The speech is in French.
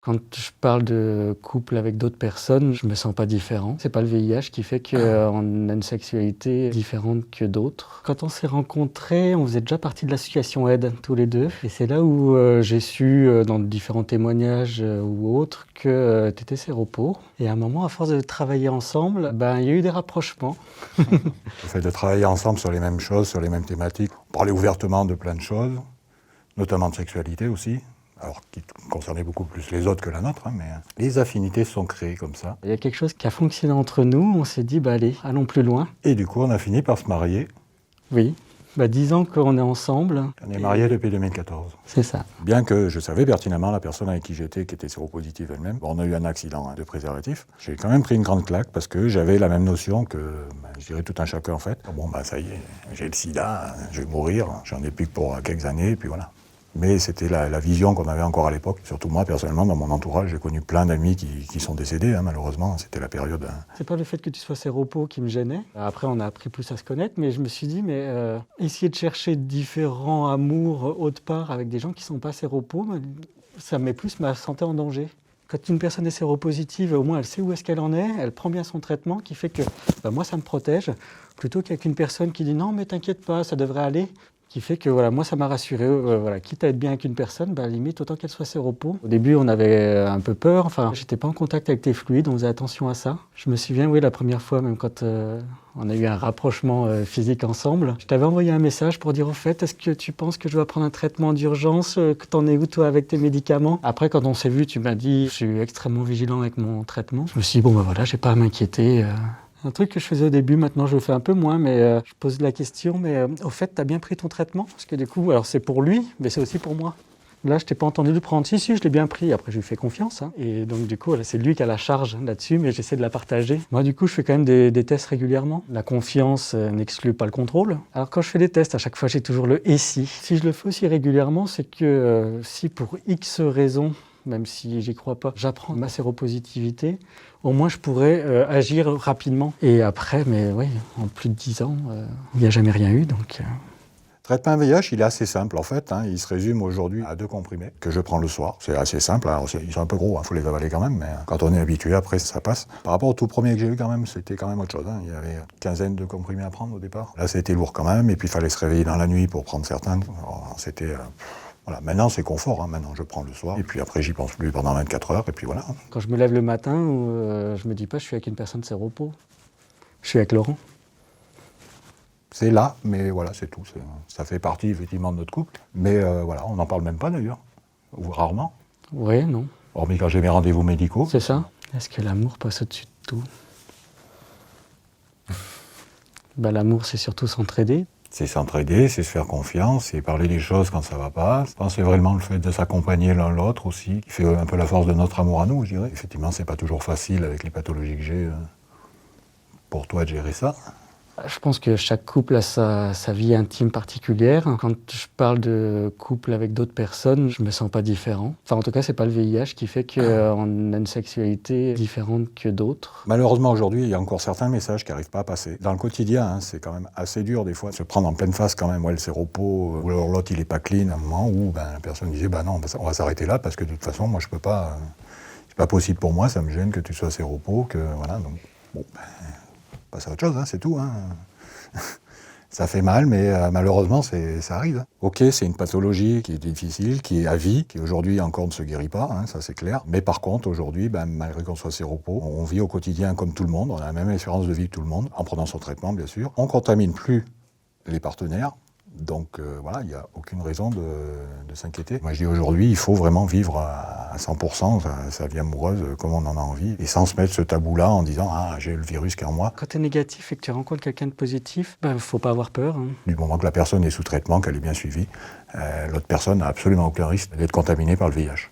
Quand je parle de couple avec d'autres personnes, je me sens pas différent. C'est pas le VIH qui fait qu'on a une sexualité différente que d'autres. Quand on s'est rencontrés, on faisait déjà partie de l'association Aide, tous les deux. Et c'est là où j'ai su, dans différents témoignages ou autres, que tu étais séropo. Et à un moment, à force de travailler ensemble, il y a eu des rapprochements. Le fait de travailler ensemble sur les mêmes choses, sur les mêmes thématiques, parler ouvertement de plein de choses, notamment de sexualité aussi. Alors qui concernait beaucoup plus les autres que la nôtre, mais les affinités sont créées comme ça. Il y a quelque chose qui a fonctionné entre nous, on s'est dit, allez, allons plus loin. Et du coup, on a fini par se marier. Oui, 10 ans qu'on est ensemble. On est mariés depuis 2014. C'est ça. Bien que je savais pertinemment la personne avec qui j'étais, qui était séropositive elle-même. Bon, on a eu un accident de préservatif. J'ai quand même pris une grande claque parce que j'avais la même notion que, je dirais, tout un chacun en fait. Bon, ça y est, j'ai le sida, je vais mourir, j'en ai plus que pour quelques années, et puis voilà. Mais c'était la vision qu'on avait encore à l'époque. Surtout moi, personnellement, dans mon entourage, j'ai connu plein d'amis qui sont décédés, malheureusement. C'était la période... C'est pas le fait que tu sois séropo qui me gênait. Après, on a appris plus à se connaître, mais je me suis dit, essayer de chercher différents amours autre part avec des gens qui sont pas séropos, ça met plus ma santé en danger. Quand une personne est séropositive, au moins elle sait où est-ce qu'elle en est, elle prend bien son traitement, qui fait que moi ça me protège, plutôt qu'avec une personne qui dit non mais t'inquiète pas, ça devrait aller, qui fait que moi ça m'a rassuré, quitte à être bien avec une personne, limite autant qu'elle soit séropo. Au début on avait un peu peur, j'étais pas en contact avec tes fluides, on faisait attention à ça. Je me souviens, la première fois, même quand on a eu un rapprochement physique ensemble, je t'avais envoyé un message pour dire au fait, est-ce que tu penses que je dois prendre un traitement d'urgence, que t'en es où toi avec tes médicaments? Après quand on s'est vu, tu m'as dit, je suis extrêmement vigilant avec mon traitement. Je me suis dit, j'ai pas à m'inquiéter. Un truc que je faisais au début, maintenant je le fais un peu moins, mais je pose la question, au fait, t'as bien pris ton traitement? Parce que du coup, alors c'est pour lui, mais c'est aussi pour moi. Là, je t'ai pas entendu le prendre. Si, je l'ai bien pris. Après, je lui fais confiance. Et donc, du coup, c'est lui qui a la charge là-dessus, mais j'essaie de la partager. Moi, du coup, je fais quand même des tests régulièrement. La confiance n'exclut pas le contrôle. Alors, quand je fais des tests, à chaque fois, j'ai toujours le « et si ». Si je le fais aussi régulièrement, c'est que si pour X raisons, même si j'y crois pas, j'apprends ma séropositivité, au moins je pourrais agir rapidement. Et après, en plus de 10 ans, il n'y a jamais rien eu, donc... Le traitement VIH, il est assez simple en fait. Il se résume aujourd'hui à 2 comprimés que je prends le soir. C'est assez simple. Alors, ils sont un peu gros, faut les avaler quand même, mais quand on est habitué, après ça passe. Par rapport au tout premier que j'ai eu quand même, c'était quand même autre chose. Il y avait une quinzaine de comprimés à prendre au départ. Là, c'était lourd quand même, et puis il fallait se réveiller dans la nuit pour prendre certains. C'était... Voilà. Maintenant, c'est confort. Maintenant, je prends le soir, et puis après, j'y pense plus pendant 24 heures, et puis voilà. Quand je me lève le matin, je me dis pas je suis avec une personne séropo. Je suis avec Laurent. C'est là, mais voilà, c'est tout. Ça fait partie effectivement de notre couple. Mais on n'en parle même pas d'ailleurs, ou rarement. Oui, non. Hormis quand j'ai mes rendez-vous médicaux. C'est ça. Est-ce que l'amour passe au-dessus de tout? L'amour, c'est surtout s'entraider. C'est s'entraider, c'est se faire confiance, c'est parler des choses quand ça va pas. Je pense que c'est vraiment le fait de s'accompagner l'un l'autre aussi, qui fait un peu la force de notre amour à nous, je dirais. Effectivement, c'est pas toujours facile avec les pathologies que j'ai pour toi de gérer ça. Je pense que chaque couple a sa vie intime particulière. Quand je parle de couple avec d'autres personnes, je me sens pas différent. En tout cas, c'est pas le VIH qui fait qu'on a une sexualité différente que d'autres. Malheureusement, aujourd'hui, il y a encore certains messages qui n'arrivent pas à passer. Dans le quotidien, c'est quand même assez dur des fois de se prendre en pleine face quand même. Le séropo, ou alors l'autre, il est pas clean à un moment où la personne disait non, on va s'arrêter là parce que de toute façon, moi, je peux pas. C'est pas possible pour moi, ça me gêne que tu sois séropo, que voilà. Donc, passe à autre chose, c'est tout. Ça fait mal, mais malheureusement, ça arrive. Ok, c'est une pathologie qui est difficile, qui est à vie, qui aujourd'hui encore ne se guérit pas, ça c'est clair. Mais par contre, aujourd'hui, malgré qu'on soit séropo, on vit au quotidien comme tout le monde, on a la même espérance de vie que tout le monde, en prenant son traitement, bien sûr. On ne contamine plus les partenaires. Donc il n'y a aucune raison de s'inquiéter. Moi je dis aujourd'hui, il faut vraiment vivre à 100% sa vie amoureuse comme on en a envie, et sans se mettre ce tabou-là en disant « Ah, j'ai le virus qui est en moi ». Quand tu es négatif et que tu rencontres quelqu'un de positif, il ne faut pas avoir peur. Du moment que la personne est sous traitement, qu'elle est bien suivie, l'autre personne n'a absolument aucun risque d'être contaminée par le VIH.